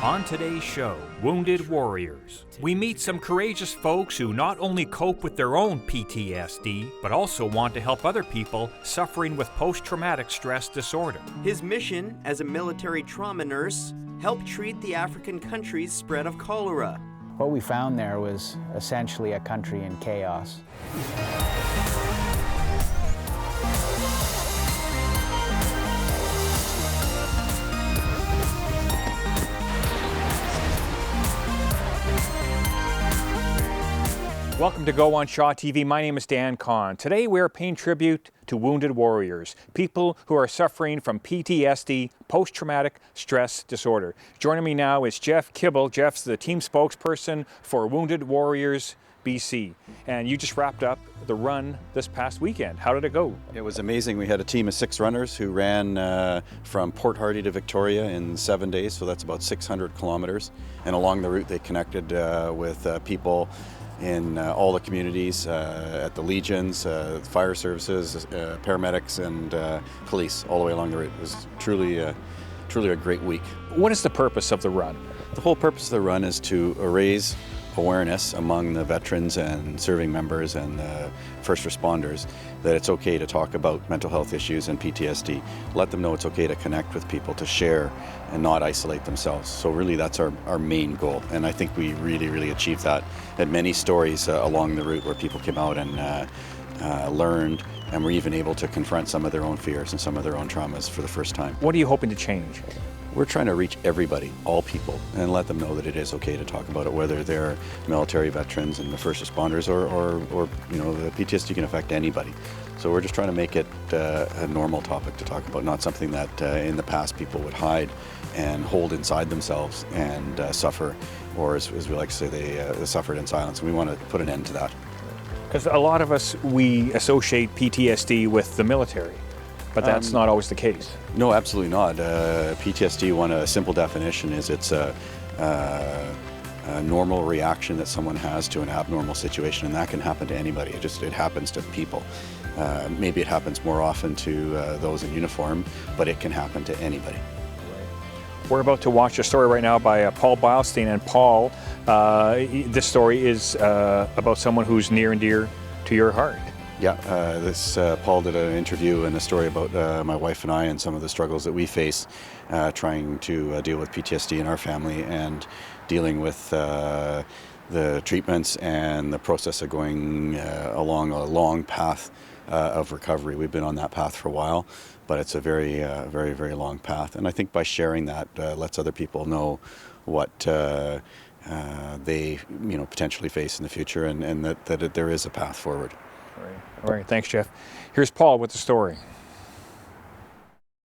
On today's show, Wounded Warriors, we meet some courageous folks who not only cope with their own PTSD, but also want to help other people suffering with post-traumatic stress disorder. His mission as a military trauma nurse helped treat the African country's spread of cholera. What we found there was essentially a country in chaos. Welcome to Go on ShawTV. My name is Dan Kahan. Today we are paying tribute to wounded warriors, people who are suffering from PTSD, post-traumatic stress disorder. Joining me now is Jeff Kibble. Jeff's the team spokesperson for Wounded Warriors BC. And you just wrapped up the run this past weekend. How did it go? It was amazing. We had a team of 6 runners who ran from Port Hardy to Victoria in 7 days, so that's about 600 kilometers. And along the route they connected with people in all the communities, at the legions, fire services, paramedics, and police all the way along the route. It was truly a great week. What is the purpose of the run? The whole purpose of the run is to raise awareness among the veterans and serving members and first responders that it's okay to talk about mental health issues and PTSD. Let them know it's okay to connect with people, to share and not isolate themselves. So really that's our main goal, and I think we really achieved that. Had many stories along the route where people came out and learned and were even able to confront some of their own fears and some of their own traumas for the first time. What are you hoping to change? We're trying to reach everybody, all people, and let them know that it is okay to talk about it, whether they're military veterans and the first responders or you know, the PTSD can affect anybody. So we're just trying to make it a normal topic to talk about, not something that in the past people would hide and hold inside themselves and suffer, or as we like to say, they suffered in silence. We want to put an end to that. Because a lot of us, we associate PTSD with the military. But that's not always the case. No, absolutely not. PTSD, a simple definition is it's a normal reaction that someone has to an abnormal situation, and that can happen to anybody. It happens to people. Maybe it happens more often to those in uniform, but it can happen to anybody. We're about to watch a story right now by Paul Beilstein, and Paul, this story is about someone who's near and dear to your heart. Yeah, Paul did an interview and a story about my wife and I and some of the struggles that we face trying to deal with PTSD in our family and dealing with the treatments and the process of going along a long path of recovery. We've been on that path for a while, but it's a very long path. And I think by sharing that lets other people know what they potentially face in the future, and that there is a path forward. All right, thanks, Jeff. Here's Paul with the story.